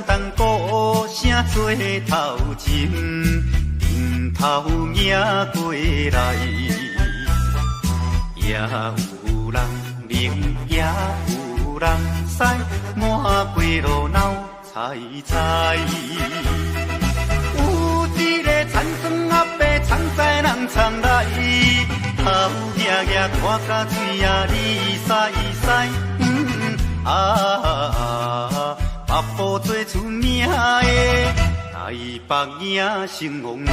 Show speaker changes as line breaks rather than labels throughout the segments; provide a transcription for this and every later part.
东鼓声做头前，顶头迎过来，也有人明，也有人使，满街路闹猜猜。有一个田庄阿伯，田在人藏来，头额额看甲水啊哩塞塞。北部最出名的台北影成王爷，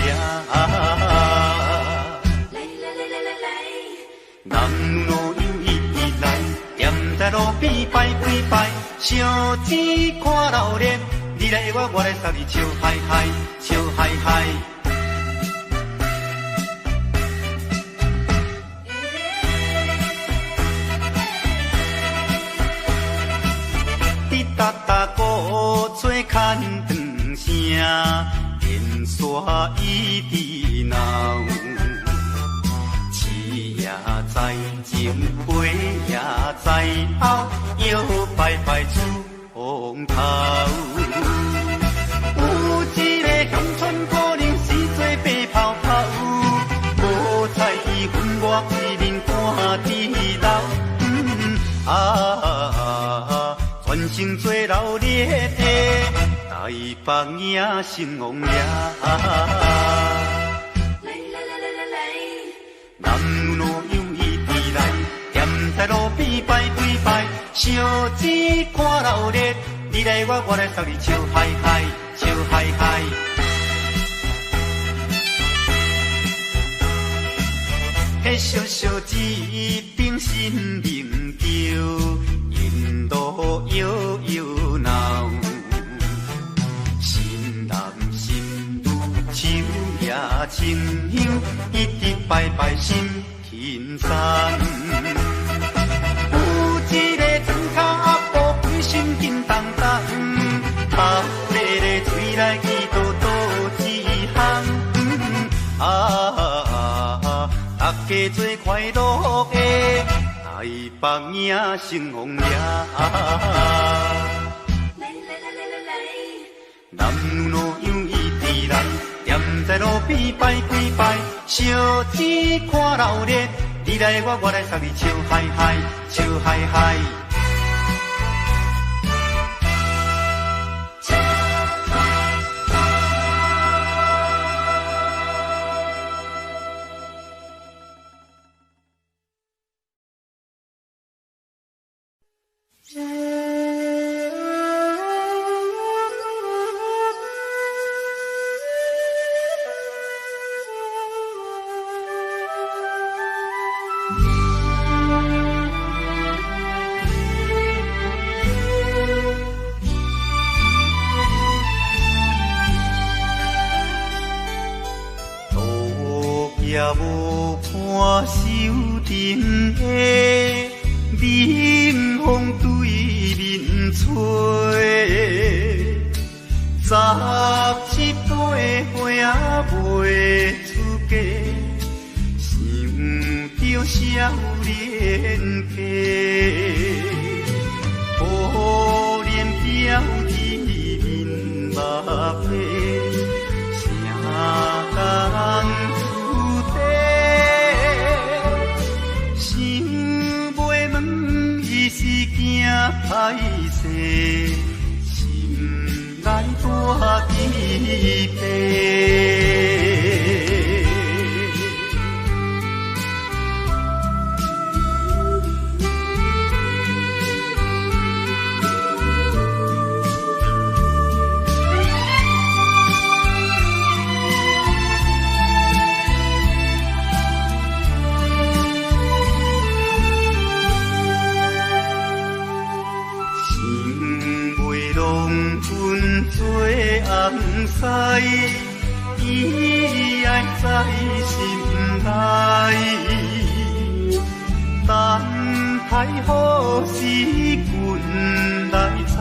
男女老幼一直来，站在路边拜几拜，烧钱看老练，你来我来送你笑嗨嗨，笑嗨嗨。哒哒鼓吹牵长声，电线一直闹。市也在前，杯也在后，摇摆摆出风头。有一个乡村可能是做白泡泡，无彩伊分我一面看地老。全城做热烈的台北影成王爷，男女老幼一直来，站在路边拜几拜，烧钱看热烈，你来我来送你笑嗨嗨，笑嗨嗨。迄小小一顶新名桥。路摇摇闹，新男新女手也亲香，一直拜拜心轻松。有一个庄脚阿婆规身紧当当，头咧咧吹来去倒倒一项。大家做快乐的。台北影成王爷，男女老幼一直来，站在路边拜几拜，烧钱看热烈，你来我来送你笑嗨嗨，笑嗨嗨。也无看手顶的冷风对面吹，十七岁花也袂出嫁，想着少年家，可怜表弟面目皮，谁人？是惊歹势，心内大疑病。红丝，伊爱在心内，等待好时阮来采，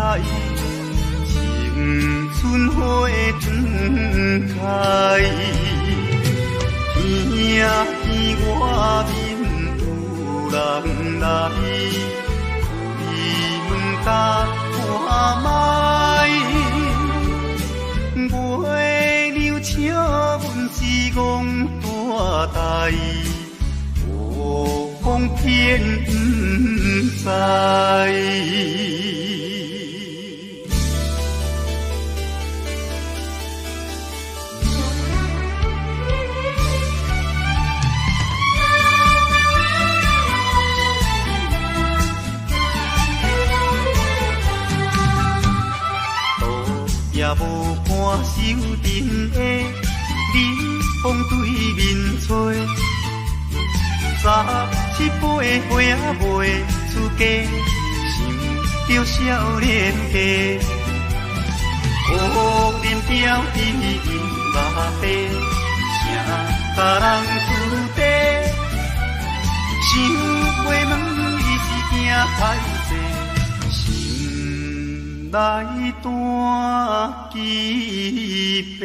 青春花春开，听见外面有人来，开门甲看卖。偏不知。也无看手顶的你风对面吹，17、8岁仔袂出家，想着少年家，乌林标志因目白，谁甲人输地？想袂问伊是惊歹势。来断机背。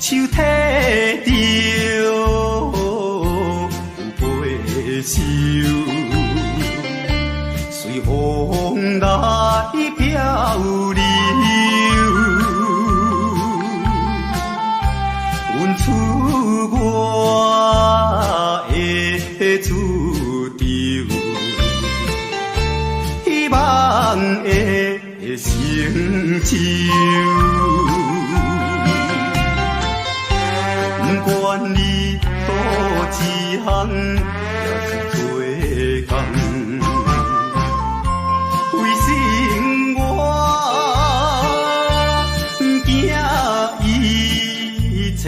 手提着有背手，随风来漂流。阮出我的厝场，希望会成就。不管你倒一项，也是做工。为生活，惊一切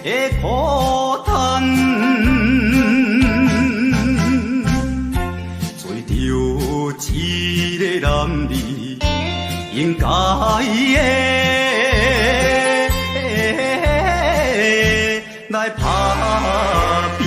的苦叹，做着一个男儿应该的。来打拼，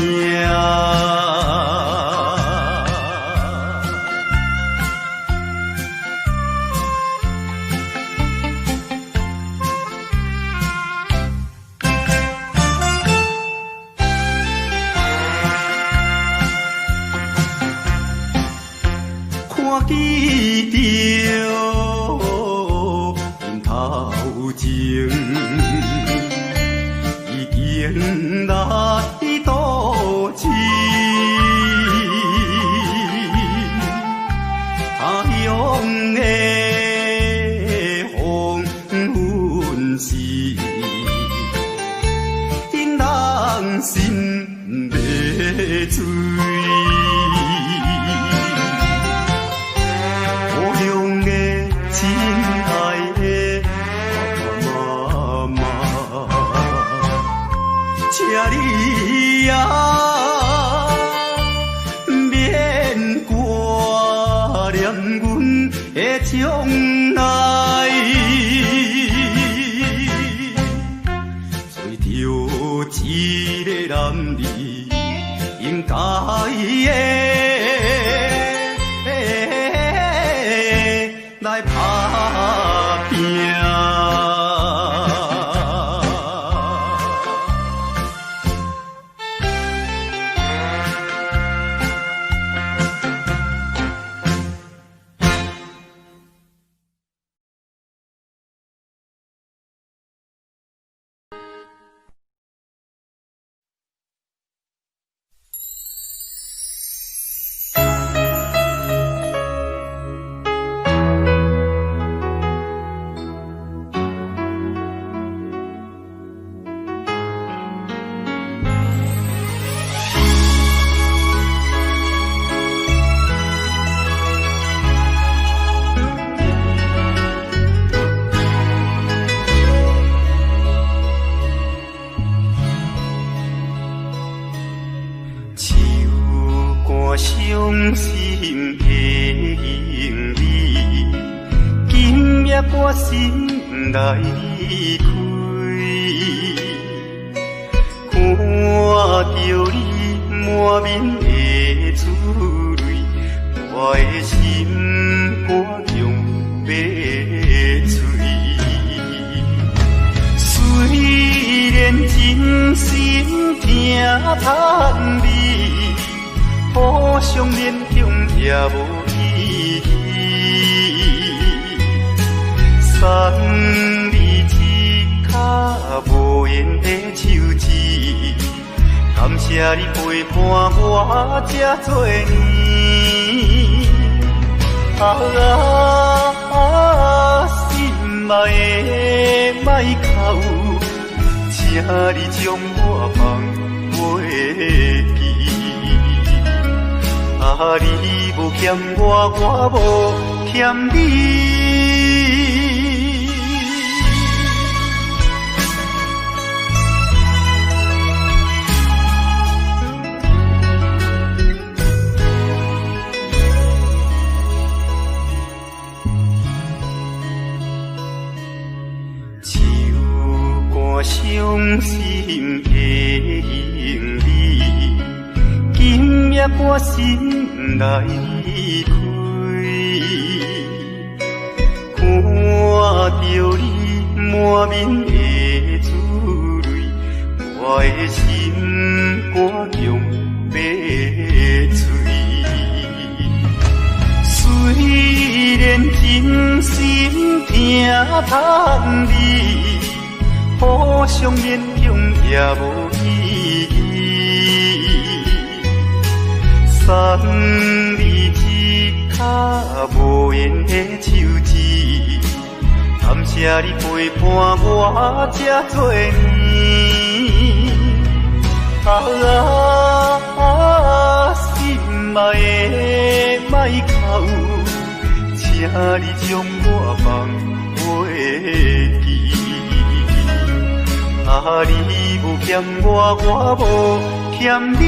看见着因头前。迎来倒市，他乡的黄昏时，因人心迷醉。故乡的亲爱的爸爸妈妈。请你啊，免挂念阮的将来，做着一个男儿应该的来打拼。伤心的行李，今夜我心来开，看着你满面的珠泪，我的心肝强要碎。虽然真心疼叹你。互相勉强也无意义，送你一脚无言的手指，感谢你陪伴我这多年。心爱的莫哭，请你将我放袂记。你无欠我，我无欠你。手竿伤心的行李，今夜我心来开，看着你满面的珠的心肝强要碎。虽然真心疼叹你，互相勉强也无意义。送你一脚无缘的手指，感谢你陪伴我这多年。心爱的莫哭，请你将我放袂记。你无欠我，我无欠你。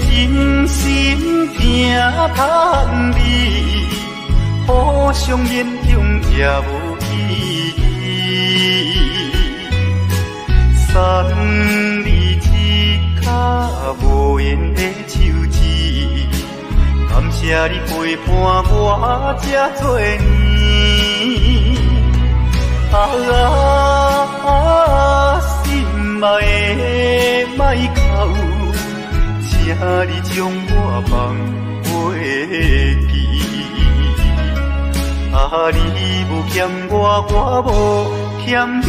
真心疼叹你，互相勉强也无意义。送你一脚无缘的手指，感谢你陪伴我这多年。心爱的莫哭，请你将我放袂记。你无欠我，我无欠你。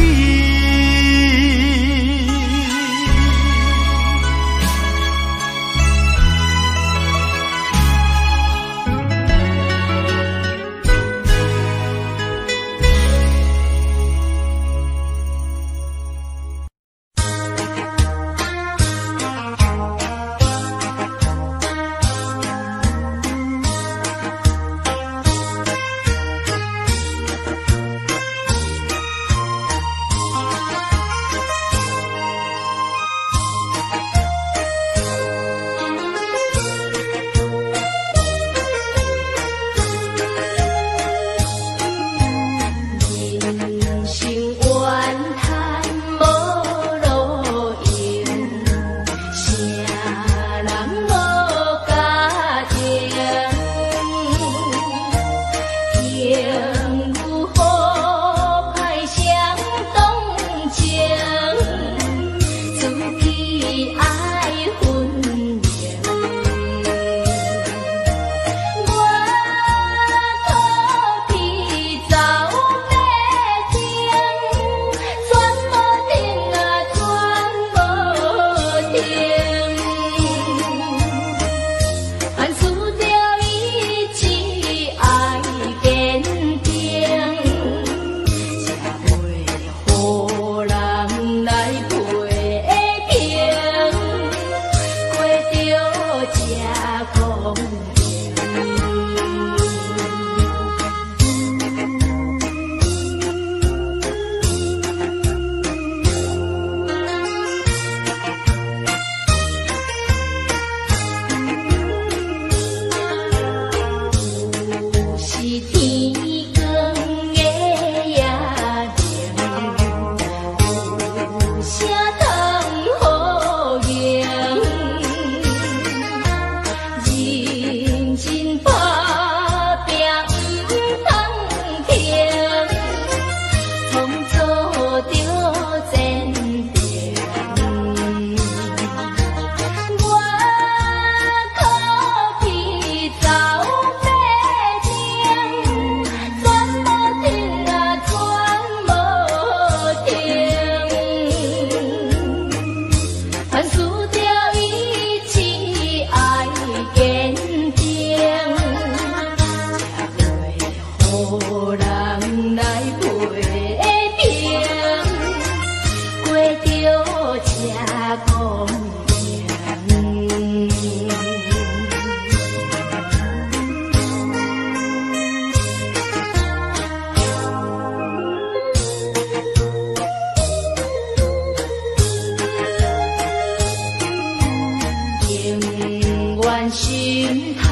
心头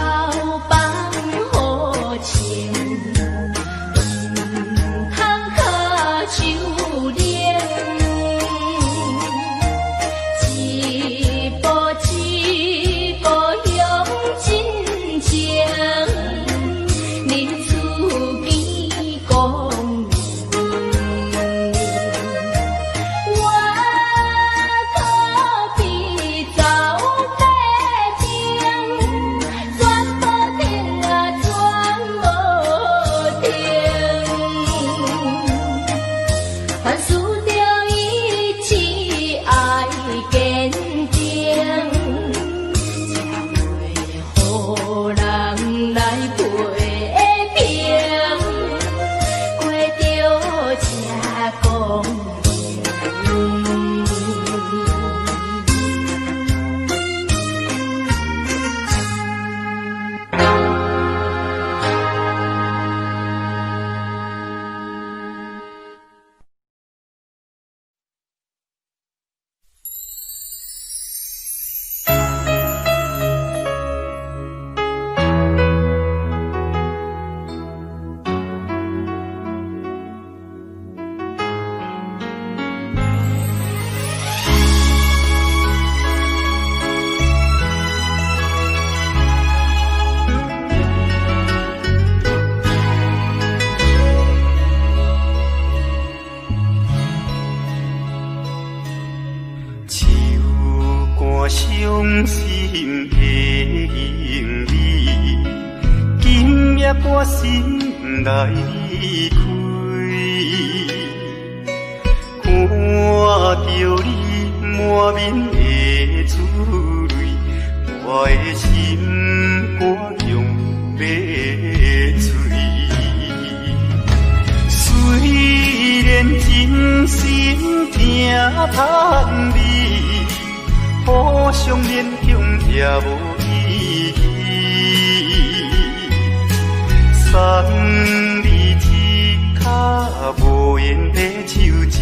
放好情，通靠手链，一步一步向前行，人厝边公园，我可比走马灯，转无停啊，转无停，凡事着意志爱坚定，才会予人来陪平，过着这公平。
手汗伤心的行李，今夜我心内开，看着你满面的珠泪，我的心肝强要碎。虽然真心疼叹你，互相勉强也无意义。送你一卡无言的手指，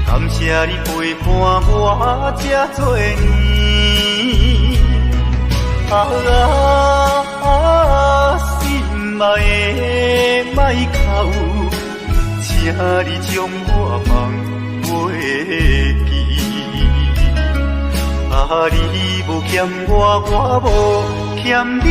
感谢你陪伴我这多年。心爱的莫哭，请你将我放袂记。你无欠我，我无欠你。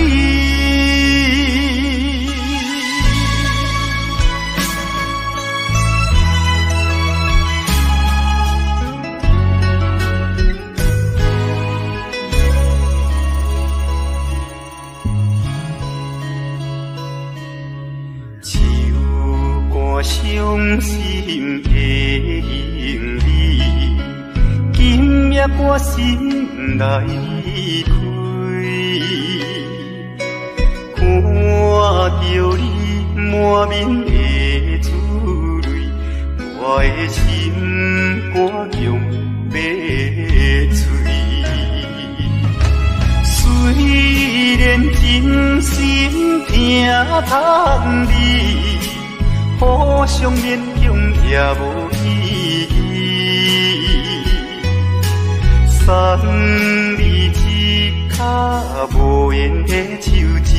手汗伤心的行李，今夜我心内开，看着你满面的珠泪，我的心肝强要碎。虽然真心疼叹你，互相勉强也无意义。送你一卡无言的手指，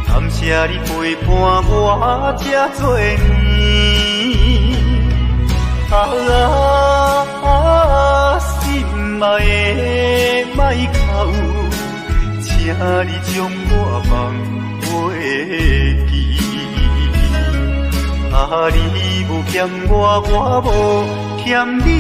感谢你陪伴我这多年。心爱的莫哭，请你将我放袂记。你无欠我，我无欠你。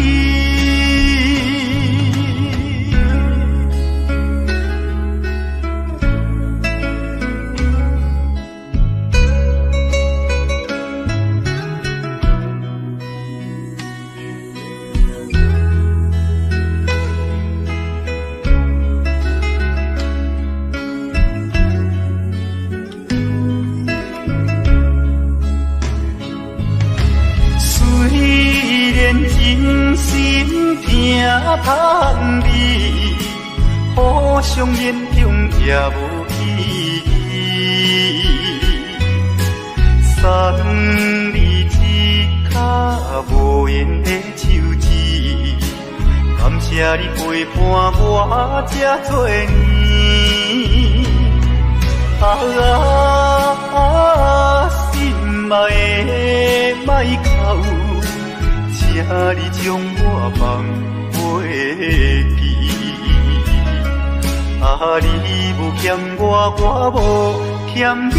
真心疼叹你，互相勉强也无意义。送你一卡无言的手指，感谢谢你陪伴我这多年，心爱的莫哭，请你将我放袂记。你无欠我，我无欠你。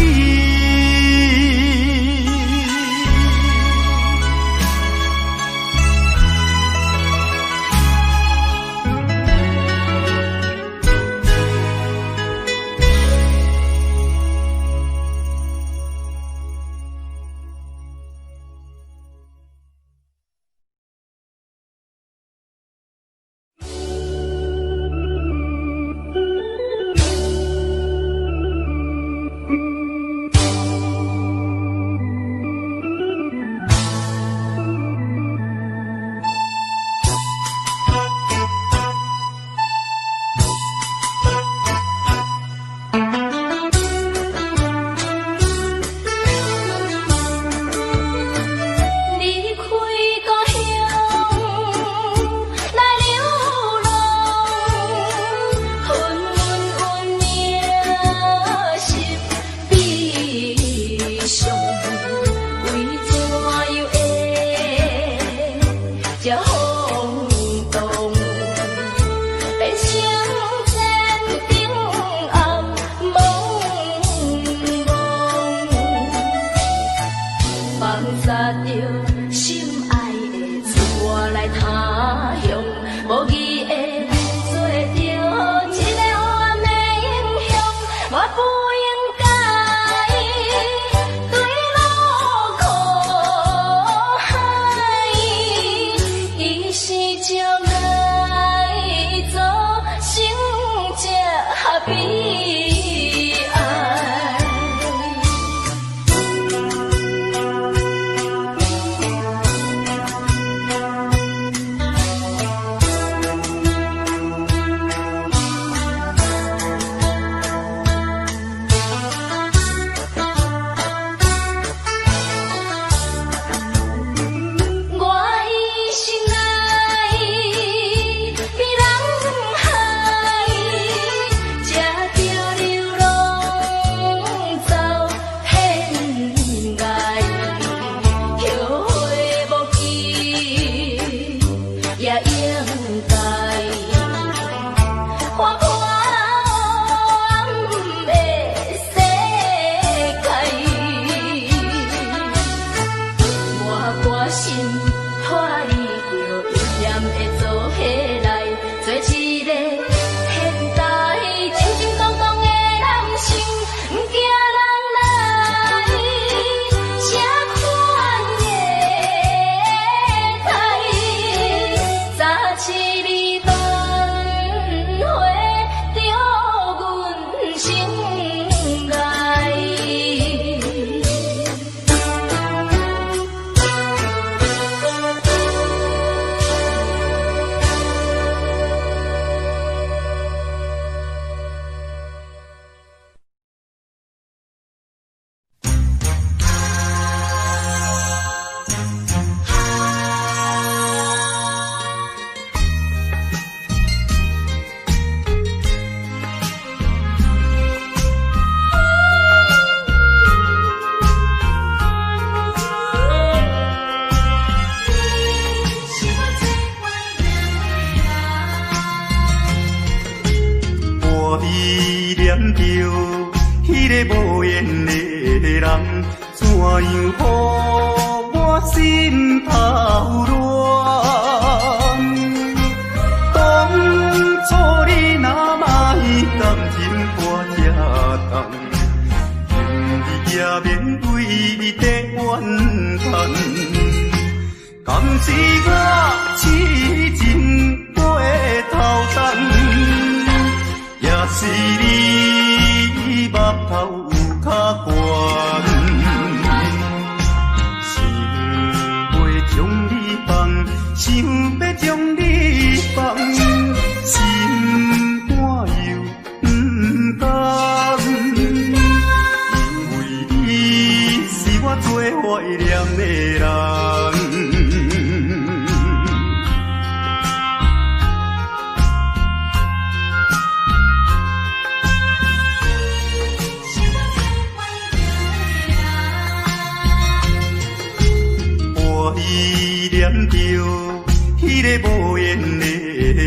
个无缘的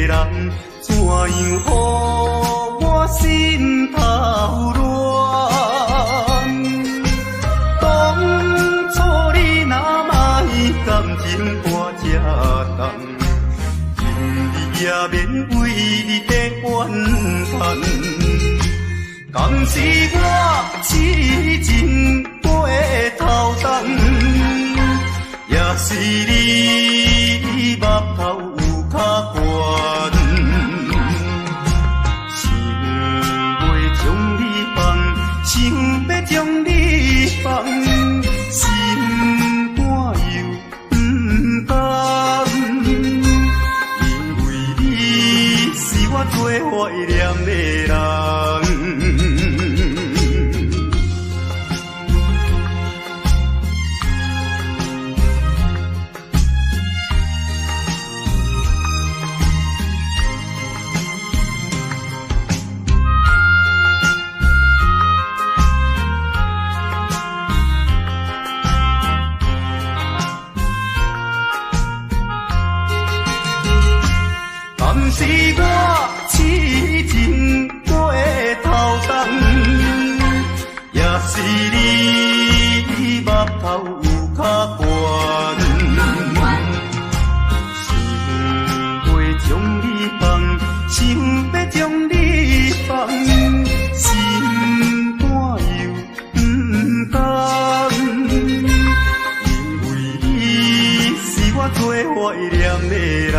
人，怎样予我心头乱？当初你若卖感情我这重，今日也免为你在怨叹。敢是我痴情背头重，也是你目头有较悬，想要将你放，想要将你放，心肝又不甘，因为你是我最怀念的人。是我痴情背头重，也是你目头有较悬，想要将你放，想要将你放，心肝又不甘，因为你是我最怀念的人。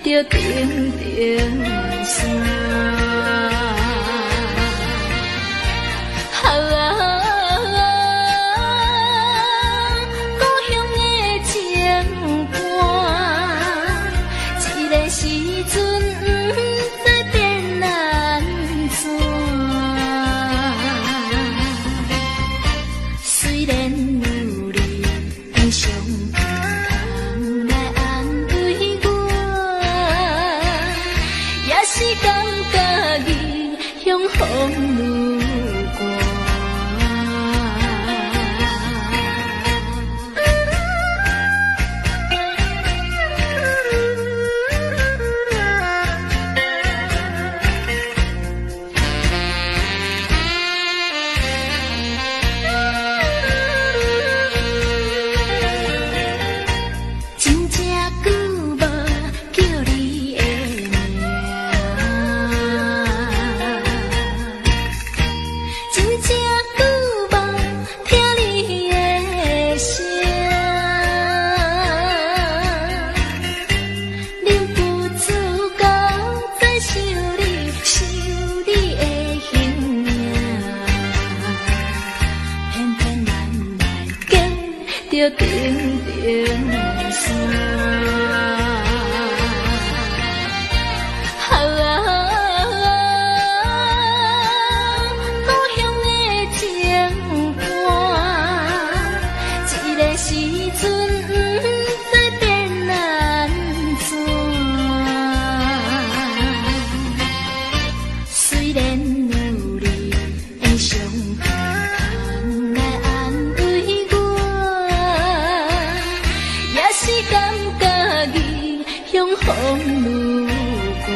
着定定声，故乡的情歌，一个时阵不知变安怎。虽然有你悲伤。是感风路过。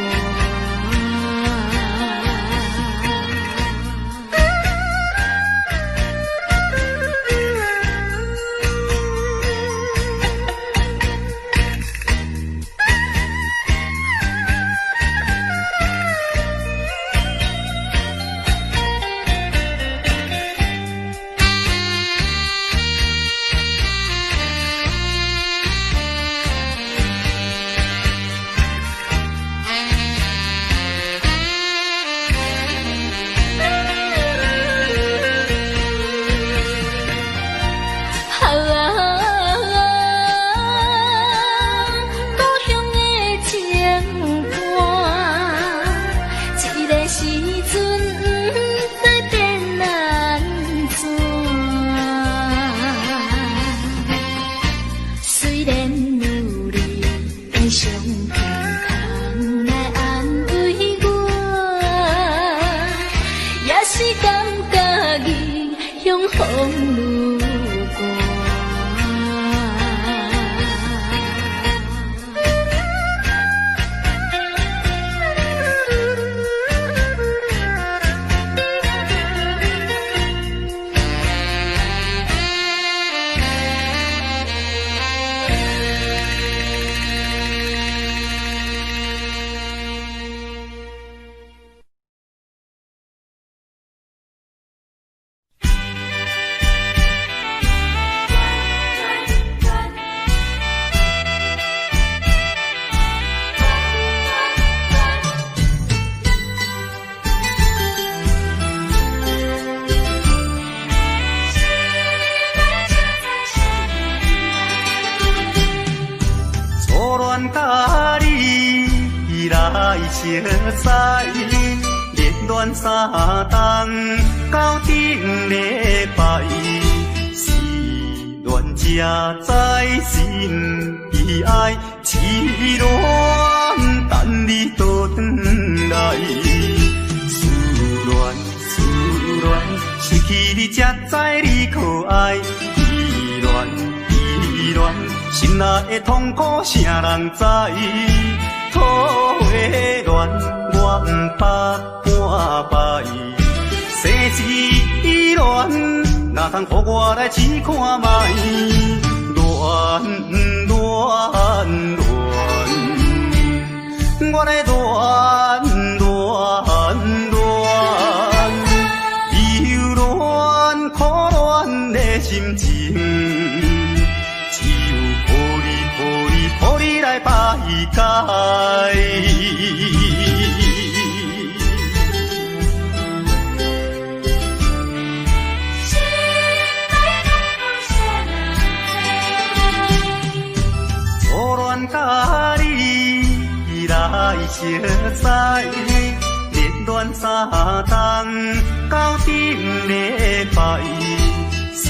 熟悉，热恋三冬到顶礼拜，是恋才知心悲哀，痴恋等你倒转来，思恋失去你才知你可爱，依恋心内的痛苦谁人知？土的恋我不捌半摆，世事恋哪通予我来试看卖？恋，我来恋，忧恋苦恋的心情，只有抱你来排解。甲你来熟悉，热恋三冬到顶礼拜，是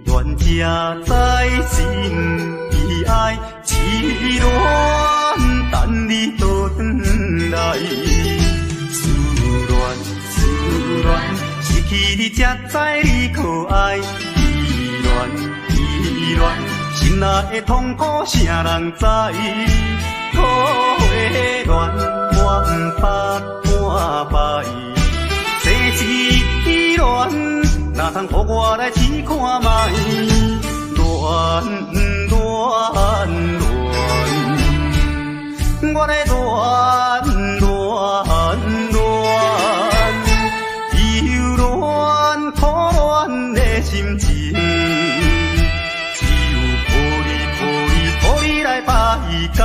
恋才知心悲哀，痴恋等你倒转来，思恋失去你才知你可爱，依恋。心内的痛苦谁人知？土的恋我不捌半摆，世事恋哪通予我来试看卖？恋，我来恋，忧恋苦恋的心情。来排解。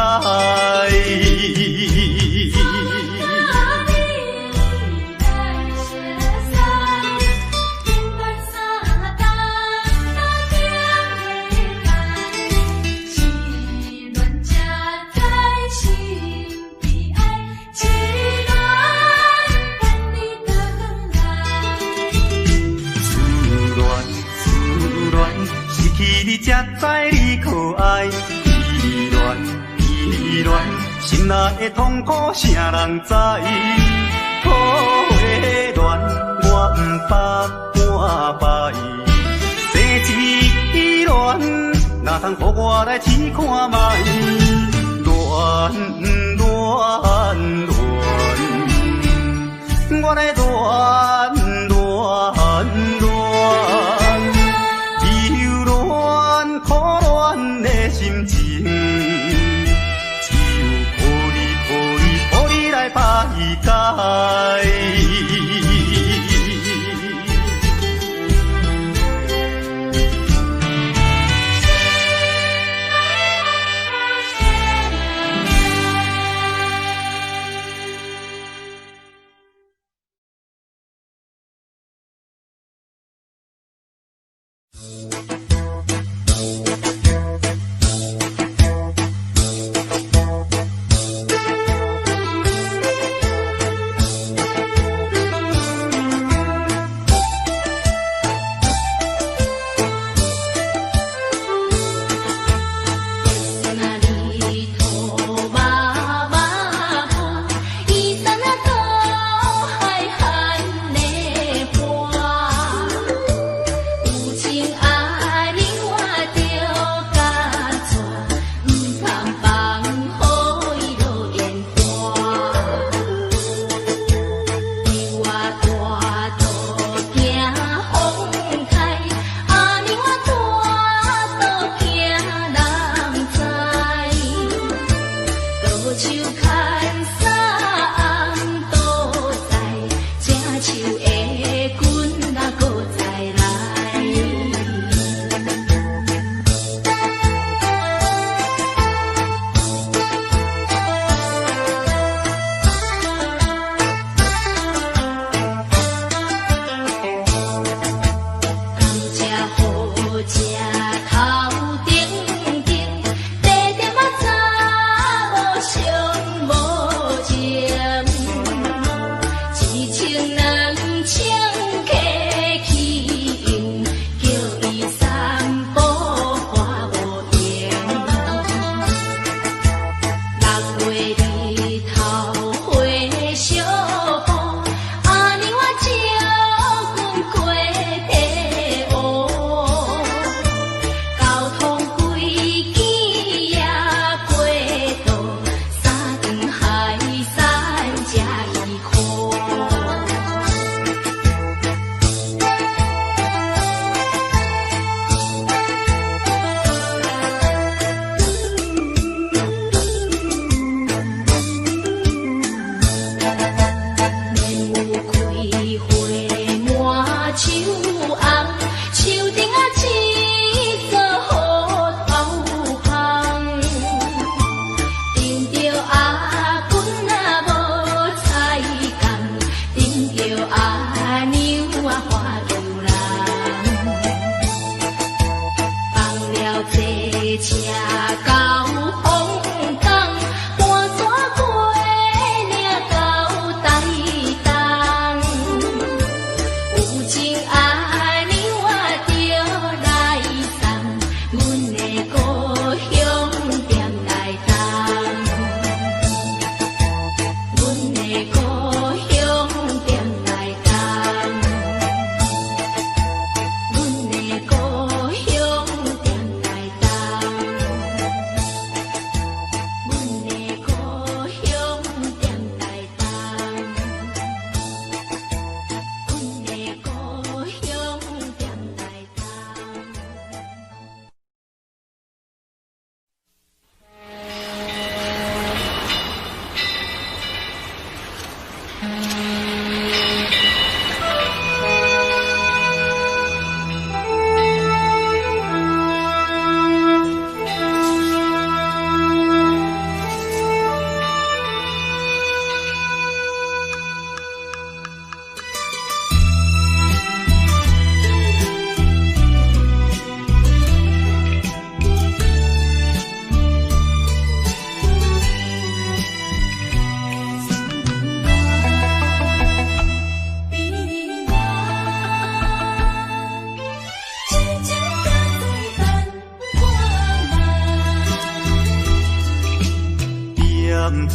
思恋失去你才知你可爱。依恋，心内的痛苦谁人知？土的恋我不捌半摆，世事恋哪通予我来试看卖？恋，恋，我来恋忧恋苦恋的心情，只有抱你来排解。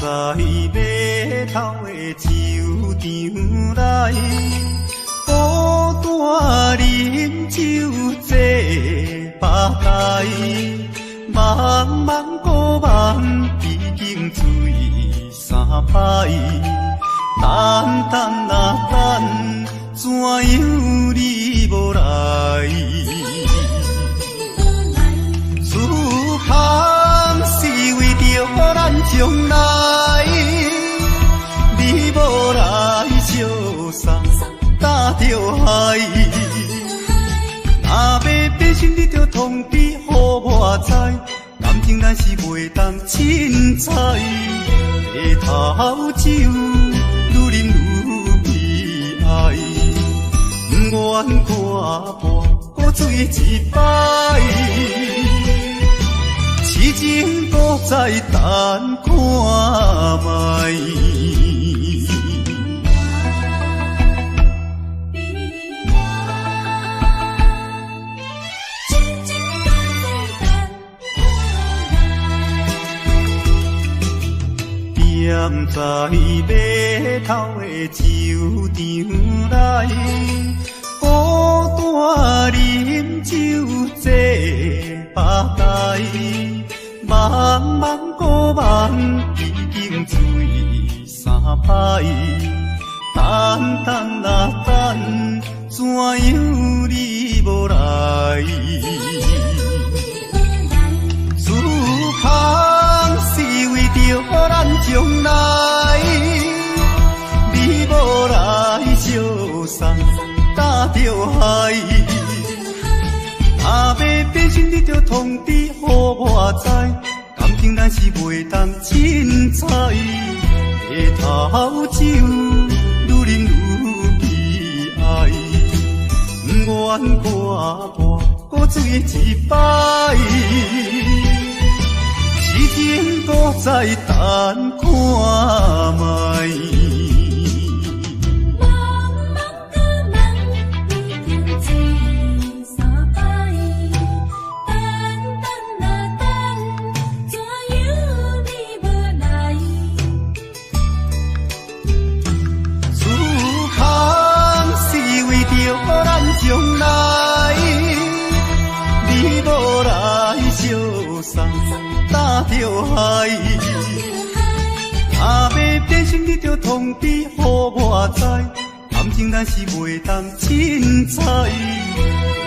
在码头的酒场内，孤单饮酒坐吧台，茫茫古梦已经醉。歹，等等啊等，怎样你无来？思项是为着咱将来，你无来相送，打着海。若要变心，你着通知予我知，感情咱是袂当凊彩。日头酒愈啉愈悲哀，不愿看破搁醉一摆，痴情搁再等看卖。踮在码头的酒场内，孤单饮酒坐吧台，茫茫古梦已经醉三摆，等等啊等，怎样你无来？思项是为着咱将来，你无来相送，打着海。若要变心，你着通知予我知，感情咱是袂当凊彩。日头酒愈啉愈悲哀，不愿看破搁醉一摆，痴情搁再等看卖。将来，你无来相送，打着海。若要变心，你着通知予我知，感情咱是袂当凊彩。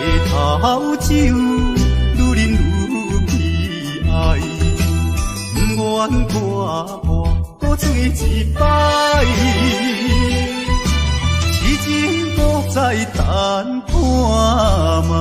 日头酒愈啉愈悲哀，不愿看破搁醉一摆，痴情搁再等看卖。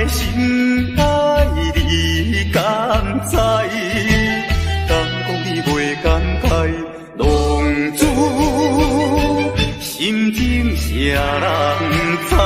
心爱你敢知？敢讲你袂感慨，浪子心情谁人知？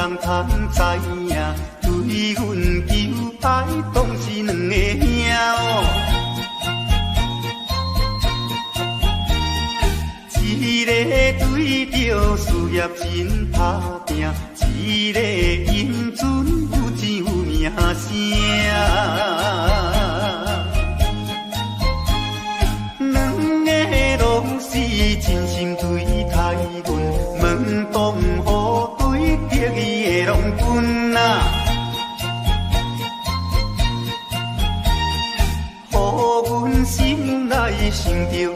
人通知影，对阮求爱当是两个兄哦。一个对着事业真打拼，一个因准有钱有名声。两个拢是真心对待阮，门当户对得意的拢分啊。予阮心内生着有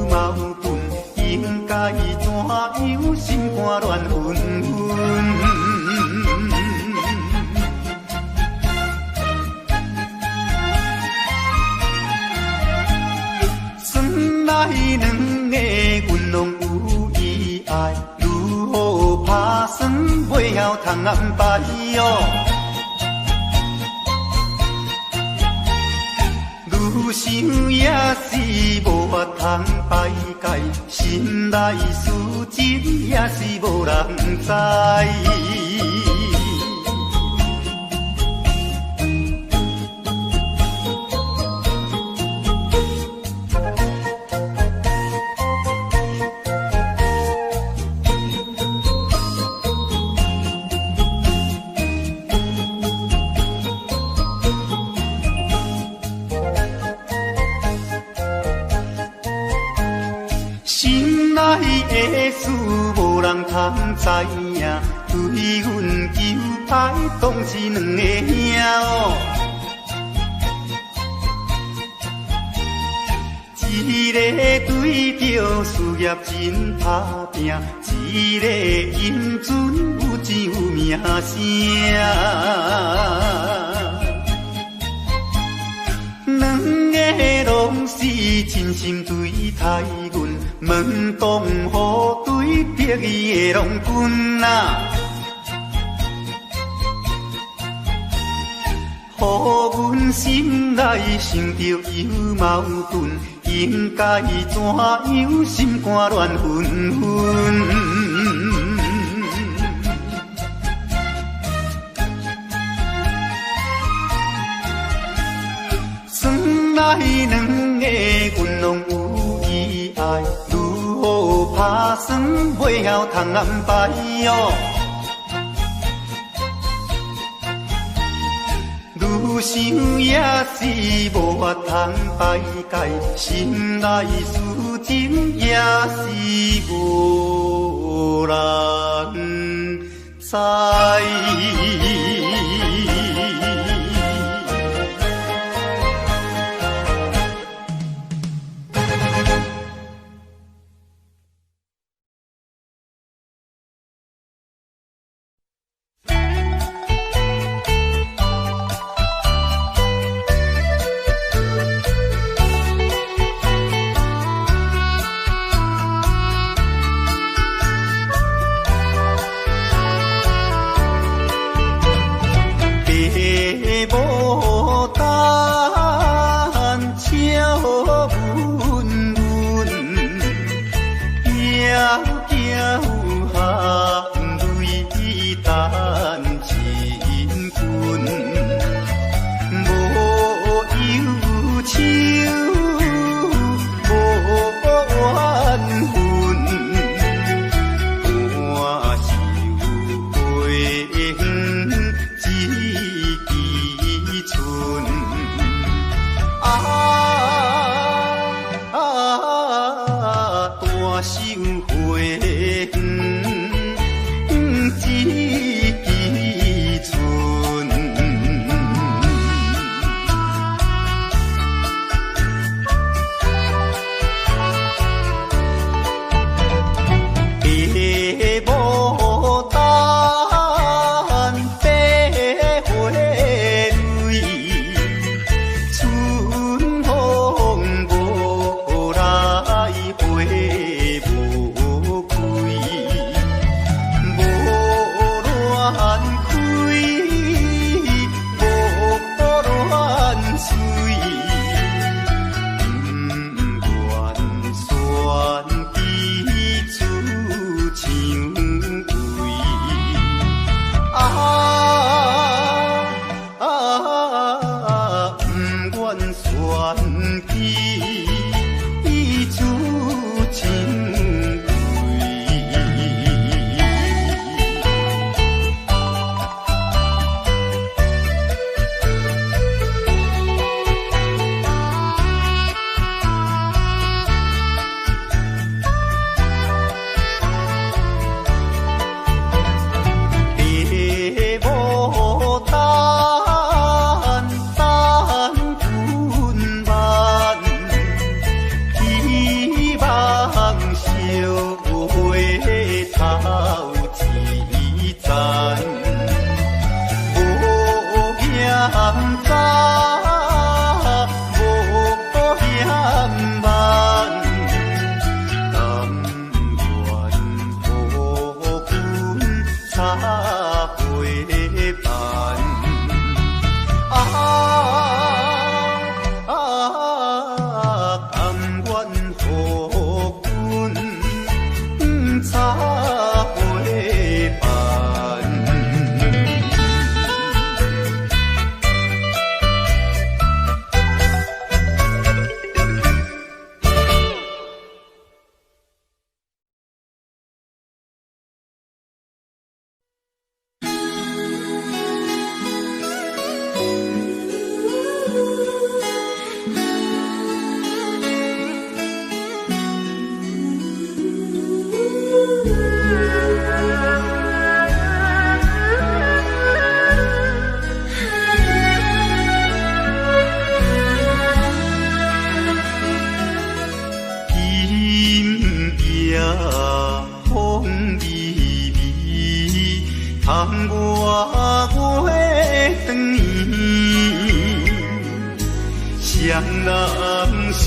矛盾。应该怎样心肝乱纷纷？算来两个阮拢有意爱，如何打算袂晓通安排哦？愈想也是无法通排解，心内事情也是无人知。的事无人通知影，对阮求爱当是两个兄哦。一个对着事业真打拼，一个因准有钱有名声。两个拢是真心对待阮，门当户对得意的拢分啊。予阮心内生着有矛盾，应该怎样心肝乱纷纷？算来两个阮拢有意爱，如何打算袂晓通安排哦？愈想也是无法通排解，心内事情也是无人知。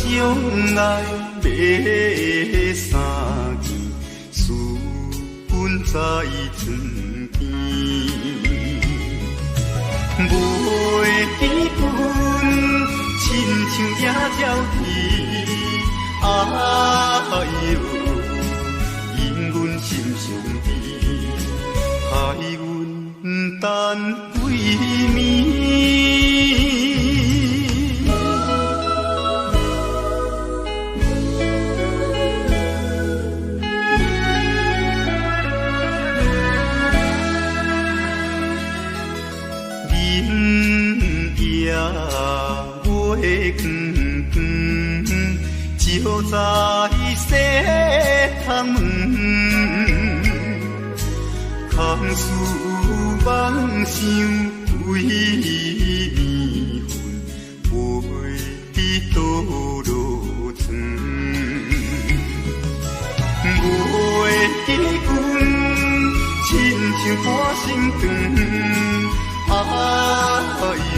相爱要三更，思阮在床边。袂记阮，亲像野鸟啼，哎哟，因阮心伤悲，害阮等几暝。就在西窗门，空思梦想归暝昏，飞倒落床。袂记阮，亲像半心肠，哎哟，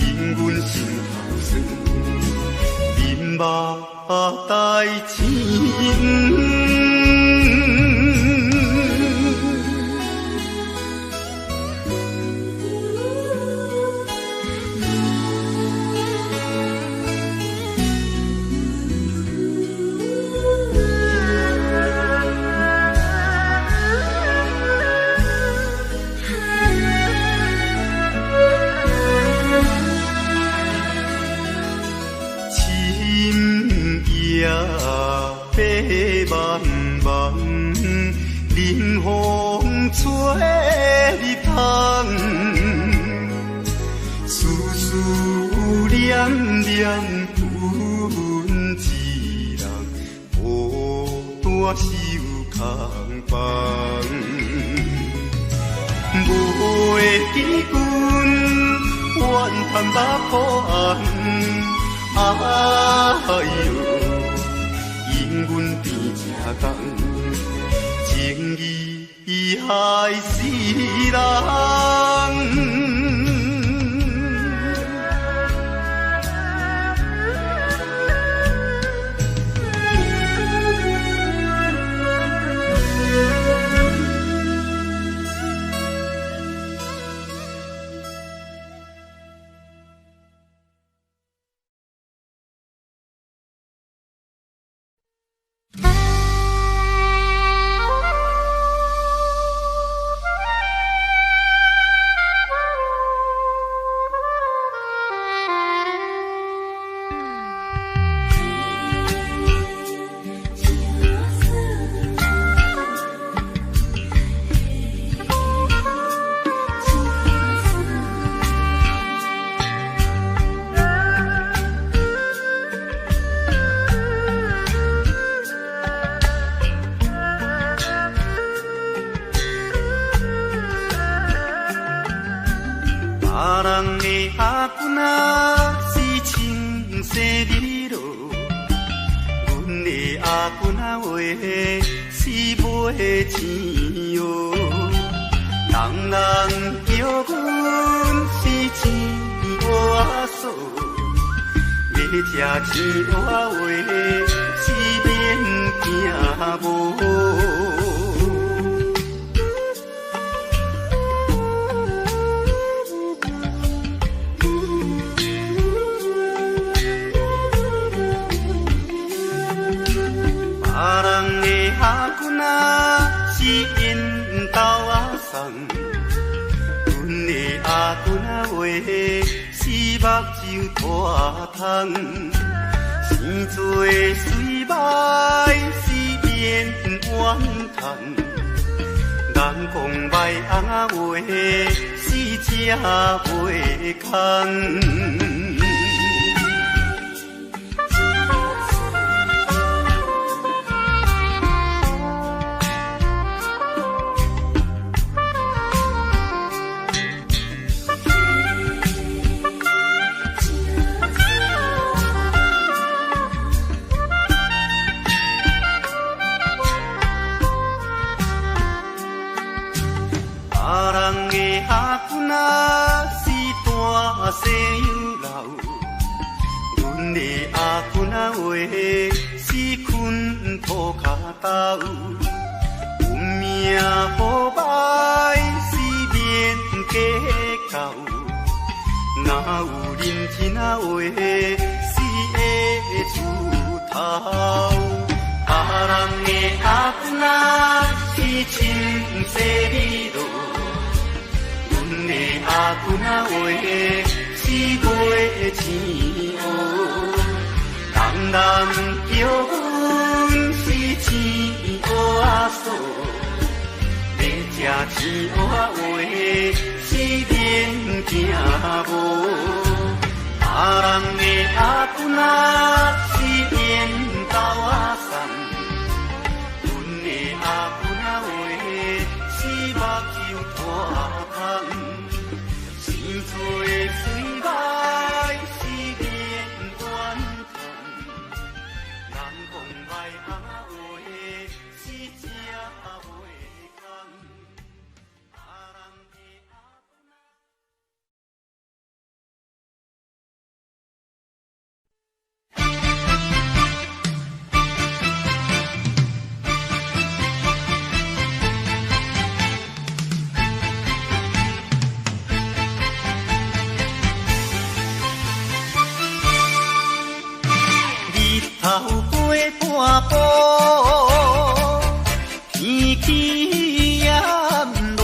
因阮心头酸。目代情。冷风吹入窗，思思念念阮一人，孤单守空房。袂记阮，怨叹目苦红，哎哟，因阮变正重。情义害死人，话，是困土脚斗。有命好歹是免计较，哪有认真话是会出头。别人的阿公仔是亲细里路，阮的阿公仔话是卖钱乌。人叫阮是钱乌仔嫂，要吃钱乌仔话是免惊无。别人的阿公仔是缘投仔送，阮的阿公仔话是目睭大空，生做水歹是免怨叹，人讲歹阿话是吃袂空。头过半步，天气炎热，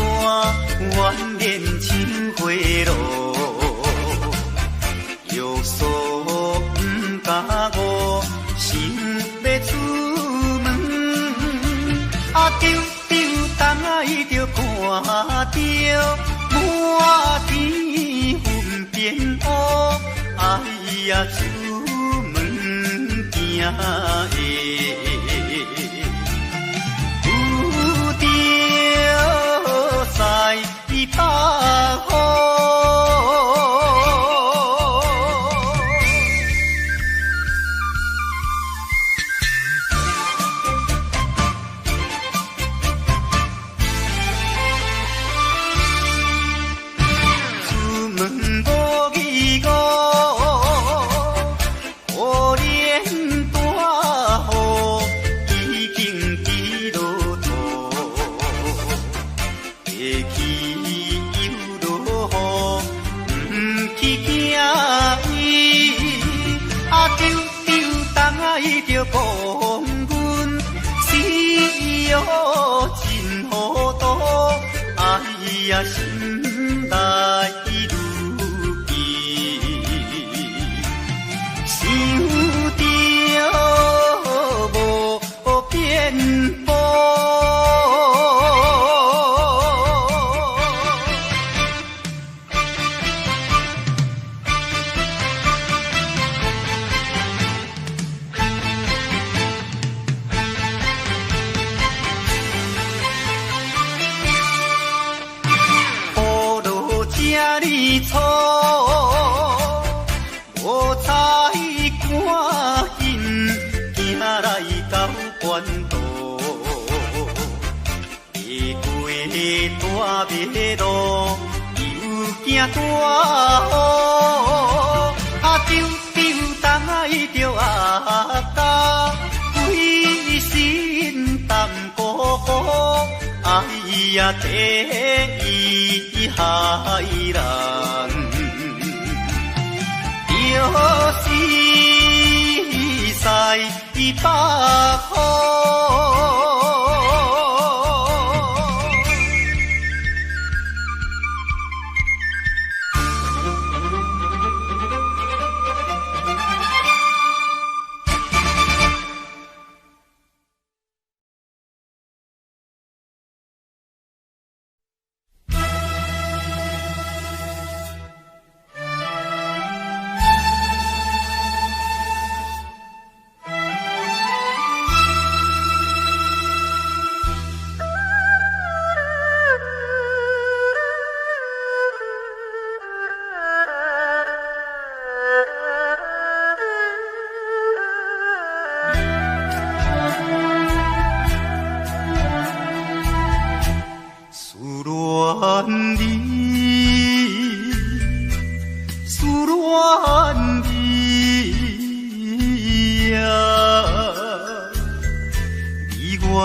怨念像花落。约束不敢误，心要出门，丢东海就看着满天云变乌，哎呀！有着在北风。出门无义务。就讲阮死哟真糊涂，哎呀心内如记，想着无变步。错，无彩赶紧行来到关渡，会过大马路，又惊大雨，丢东海着阿家，规身淡薄薄，哎呀第一害人。着是在北风。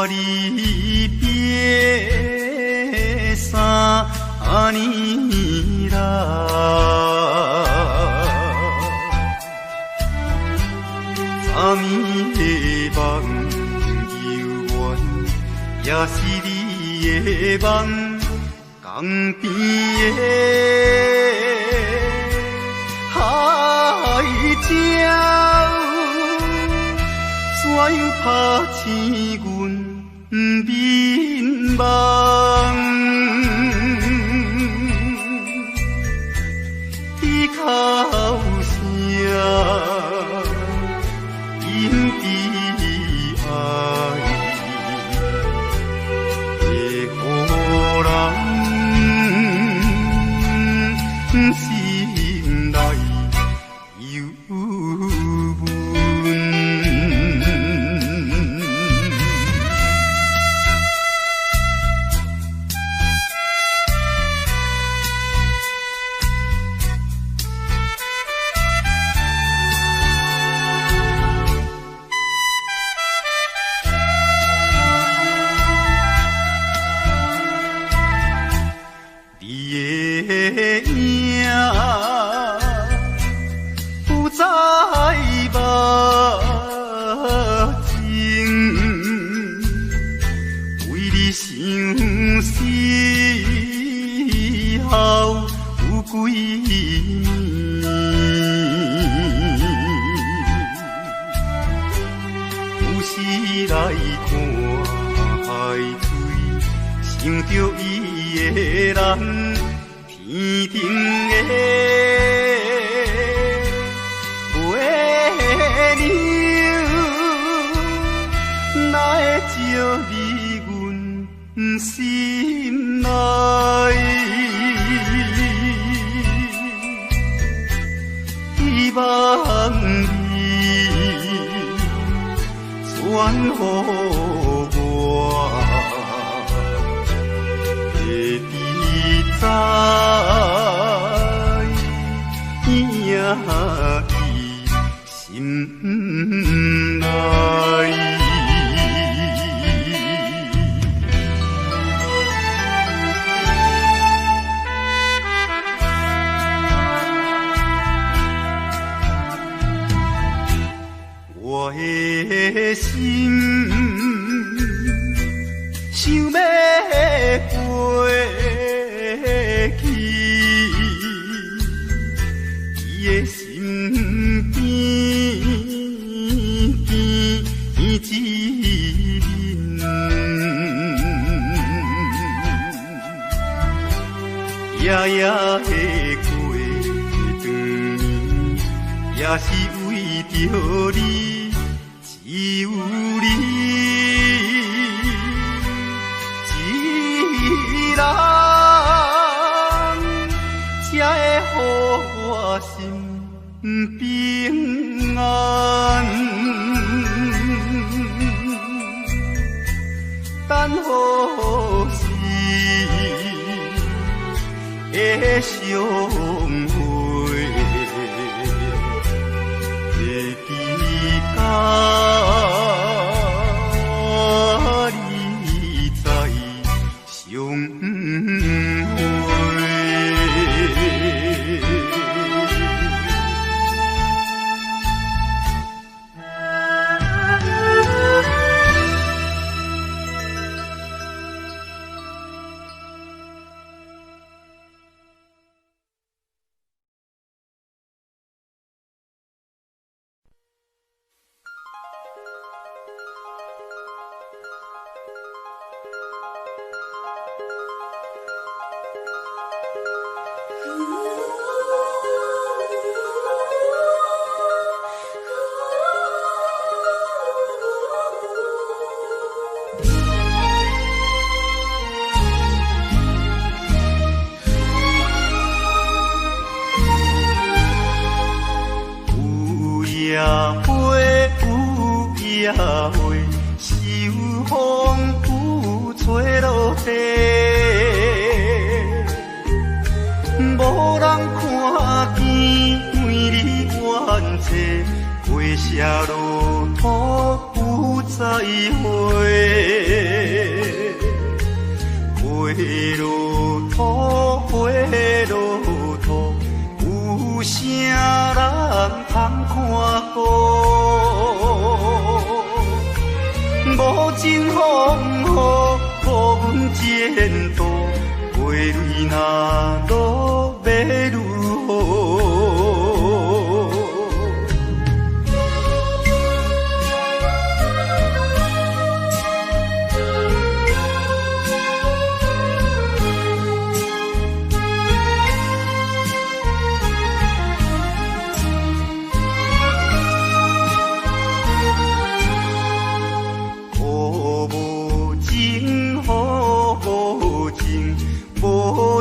离别3年来，昨暝的梦犹原，也是你的梦，江边的海鸟，怎样拍醒阮眠梦？伊哭声引起爱，会予人心内忧闷。不再目睛，为你想死后有几年，有时来看海水，想着伊的人。天顶的月亮，哪会照入阮心内？希望你传予我。在伊心内。我的心想要飞。伊的身边见一面，夜夜的过长年，也是为着你，只有你一人。才会予我心平安，等何时的相会，会记甲你再相会。野花秋风有吹落地，无人看见美丽原色，花谢落土再会。花落土，花落土，有啥人通看顾？无情风雨，无阮前途，花蕊若落要如何？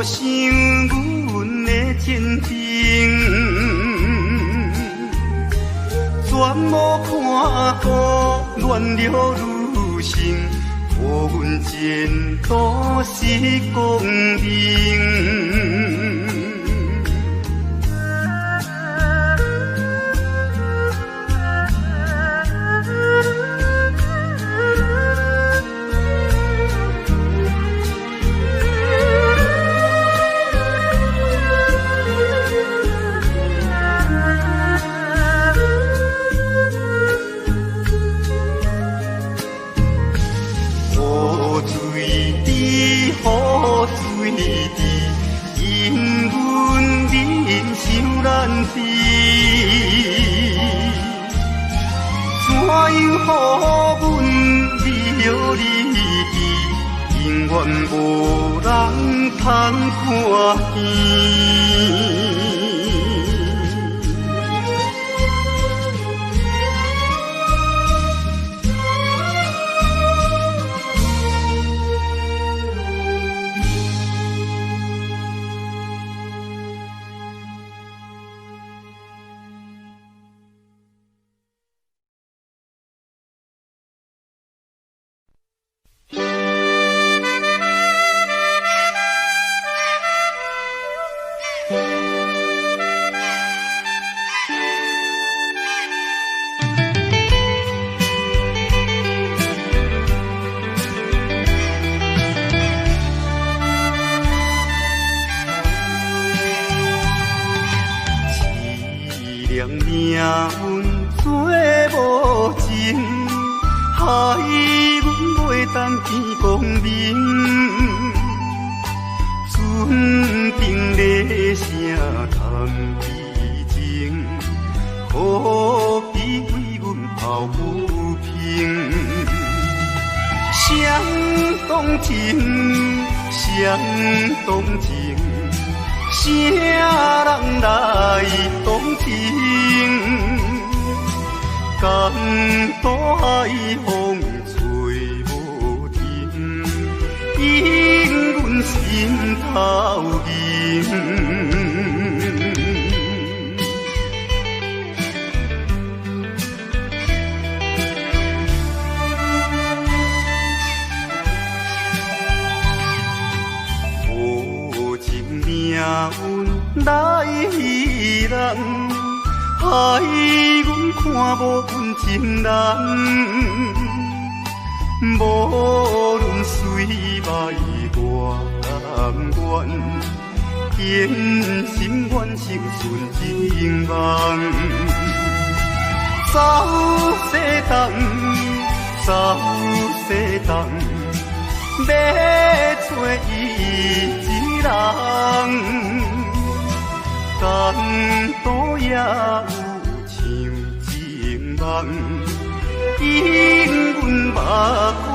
想阮的前程，全无看顾，乱了女性，予阮前途是光明。予阮离了你去，永远无人通看见。命运做无情，害阮袂当见光明。船顶咧声谈悲情，可比为阮抱不平。谁同情，谁同情。啥人来同情？江大海风吹无停，引阮心头凝。命运来戏人，害阮看无阮情人。无论水歹外人怨，坚心愿成顺情梦。走西东，走西东，要找伊。人，江岛也有像情梦，引阮目眶。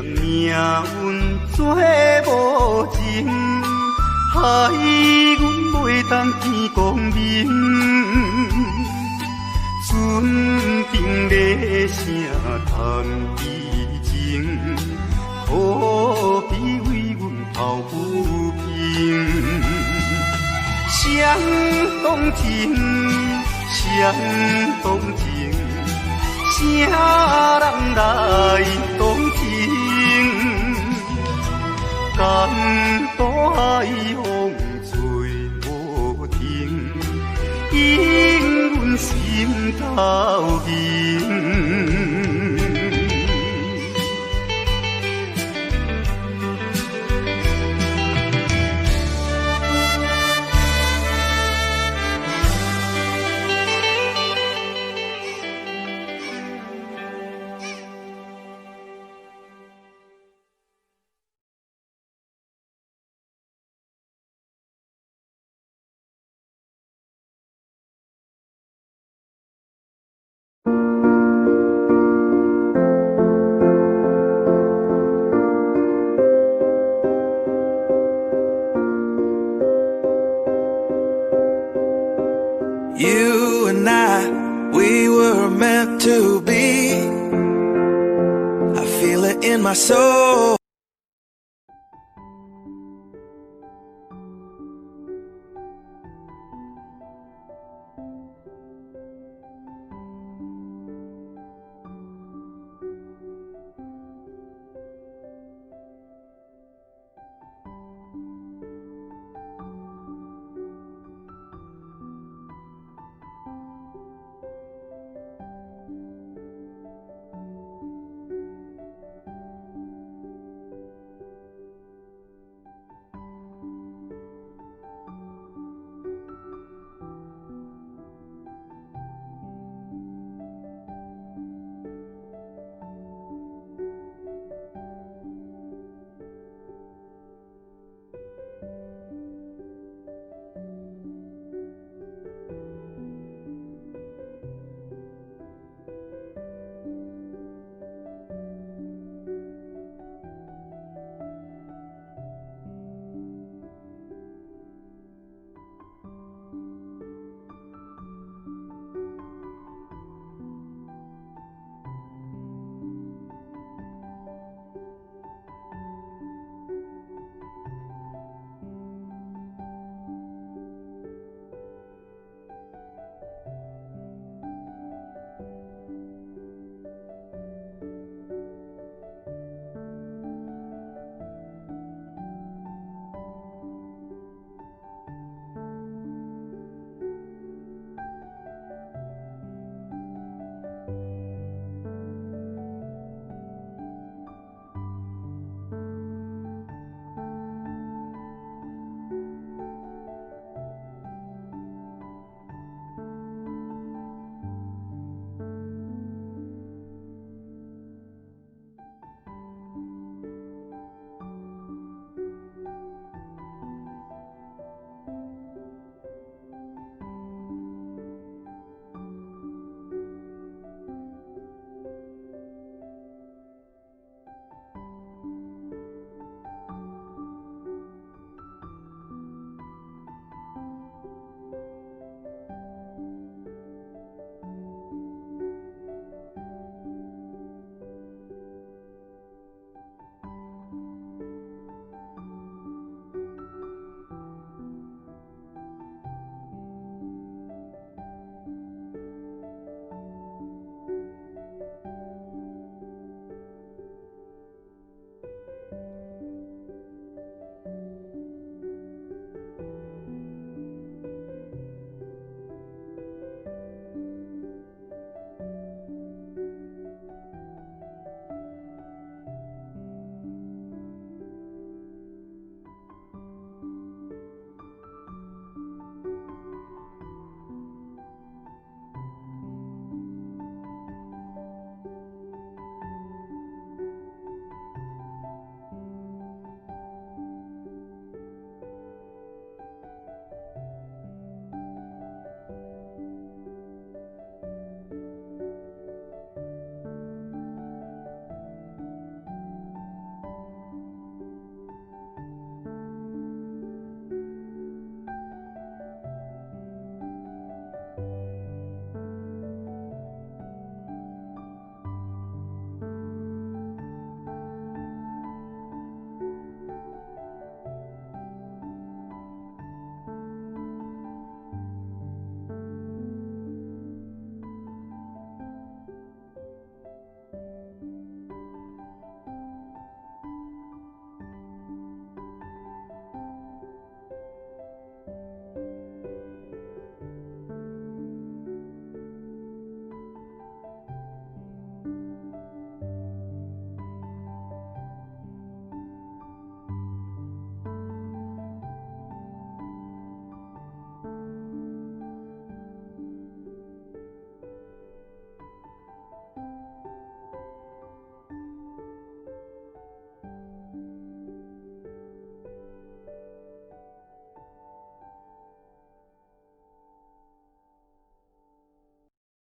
命运做无情，害阮袂当见光明。船顶咧声谈悲情，可比动情，谁动情？啥人来动情？江大海风吹无停，引阮心头凝。
You and I, we were meant to be. I feel it in my soul.